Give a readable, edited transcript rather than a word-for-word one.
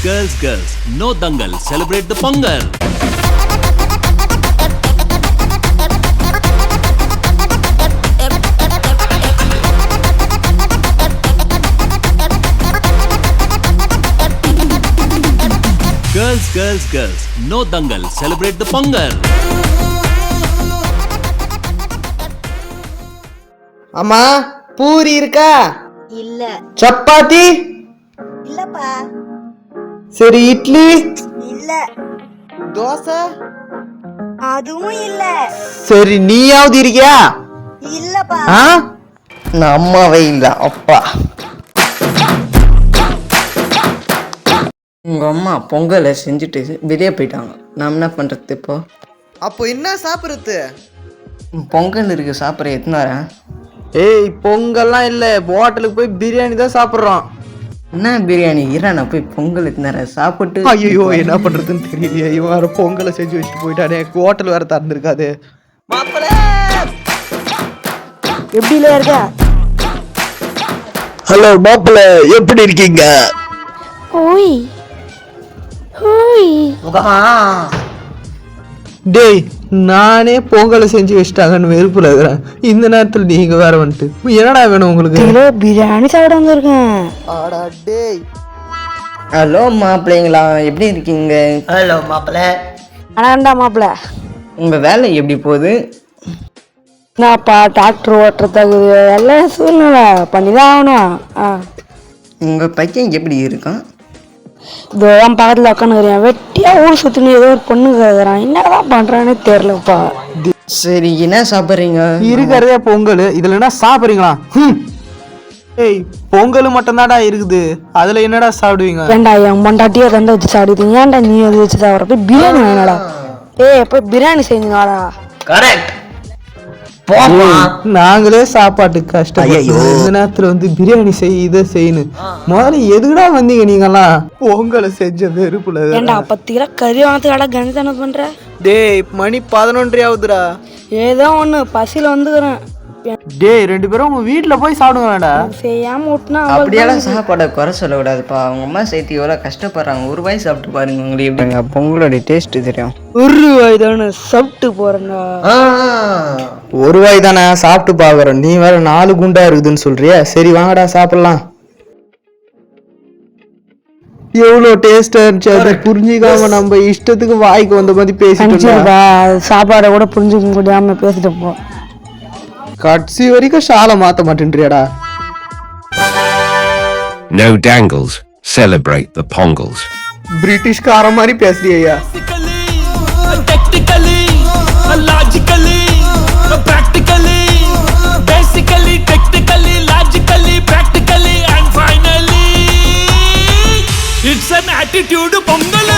Girls, no dangal, celebrate the Pongal. Girls, no dangal, celebrate the Pongal. அம்மா பூரி இருக்கா? இல்ல. சப்பாத்தி? இல்லப்பா. சரி இட்லி? இல்ல. தோசை? அதுவும் இல்ல. சரி நீயாவது இருக்கியா? இல்லப்பா. நான் அம்மாவே இல்ல அப்பா. உங்க அம்மா பொங்கலை செஞ்சுட்டு வெளியே போயிட்டாங்க. நான் என்ன பண்றது இப்போ? அப்போ என்ன சாப்பிடுறது? பொங்கல் இருக்கு சாப்பிட்ற எத்தனாரா? ஏய் பொங்கல்லாம் இல்லை, ஹோட்டலுக்கு போய் பிரியாணி தான் சாப்பிட்றோம். என்ன பிரியாணி? நான் போய் பொங்கல் எத்தனார சாப்பிட்டு. ஐயோ என்ன பண்றதுன்னு தெரியலையே, இவன் வேற பொங்கலை செஞ்சு வச்சுட்டு போயிட்டானே, ஹோட்டல் வேற திறந்துருக்காது. மாப்பிள்ள எப்படில இருக்க? ஹலோ மாப்பிள்ள, எப்படி இருக்கீங்க? ஓய் ஓய். டேய் நானே பொங்கலை செஞ்சு வச்சுட்டாங்கன்னு வெறுப்புல இருக்கிறேன். இந்த நேரத்தில் நீங்க வேற வந்துட்டு என்னடா வேணும் உங்களுக்கு? பிரியாணி சாப்பிட வந்திருக்கேன். ஆடா டேய். ஹலோ மாப்பிள்ளைங்களா, எப்படி இருக்கீங்க? ஹலோ மாப்பிள்ள. ஆனாண்டா மாப்பிள்ள, உங்க வேலை எப்படி போகுது? நான்ப்பா டாக்டர் ஓட்டுறதுக்கு எல்லாம் சூழ்நிலை பண்ணிதான் ஆகணும். உங்க பையன் எப்படி இருக்கான்? இதோ என் பக்கத்தில் உட்காந்துக்கிறேன். வெட்டியா ஊர் சுற்றினு ஏதோ ஒரு பொண்ணு கேட்குறான். என்னதான் பண்ணுறான்னு தெரியலப்பா. சரி என்ன சாப்பிட்றீங்க? இருக்கிறதே பொங்கல், இதுல என்ன சாப்பிட்றீங்களா? ஏய் பொங்கல் மட்டும்தான்டா இருக்குது, அதுல என்னடா சாப்பிடுவீங்க? ஏன்டா என் பொண்டாட்டியே ரெண்டை வச்சு சாப்பிடுவீங்க, ஏன்டா நீ அதை வச்சு சாப்பிட்ற? போய் பிரியாணி வேணாடா. போய் பிரியாணி செஞ்சுனாடா. கரெக்ட். நாங்களே சாப்பாட்டு கஷ்டம். இந்த நேரத்துல வந்து பிரியாணி செய், இதை செய்யணும். முதல்ல எதுக்குடா வந்தீங்க நீங்கெல்லாம்? பொங்கலை செஞ்ச வெறுப்புல. ஏன்டா 10 கிலோ கறி வாங்கத்துக்காடா கஞ்சி தானே பண்ற? டேய் மணி 11 ஆகுதுடா. ஏதோ ஒண்ணு பசியில வந்துக்கிறேன். டேய் 2 பேரும் உங்க வீட்டுல போய் சாப்பிடுங்கடா. செய்யாம விட்டுனா அப்படியெல்லாம் சாப்பாடை குறை சொல்லக்கூடாதுப்பா. அவங்க அம்மா சேர்த்து எவ்வளோ கஷ்டப்படுறாங்க. ஒரு வாய் சாப்பிட்டு பாருங்க, உங்களுக்கு எப்படிங்க பொங்கலோட டேஸ்ட் தெரியும். ஒரு வாய் தானே சாப்பிட்டு போறேன்டா. ஒரு வாய் தானே சாப்பிட்டு பாக்குறோம், நீ வேற 4 குண்டா இருக்குதுன்னு சொல்றியா? சரி வாங்கடா சாப்பிடலாம். எவ்வளவு டேஸ்டா இருந்துச்சு, அதை புரிஞ்சுக்காம நம்ம இஷ்டத்துக்கு வாய்க்கு வந்த மாதிரி பேசிட்டு சாப்பாடை கூட புரிஞ்சுக்க முடியாம பேசிட்டு போ. கட்சி வரைக்கும் ஷாலை மாத்த மாட்டேன்றியாடா. No dangles, celebrate the Pongals. பிரிட்டிஷ்கார மாதிரி பேசுறியா? Technically, logically, practically, basically, technically, logically, practically, and finally, it's an attitude Pongal.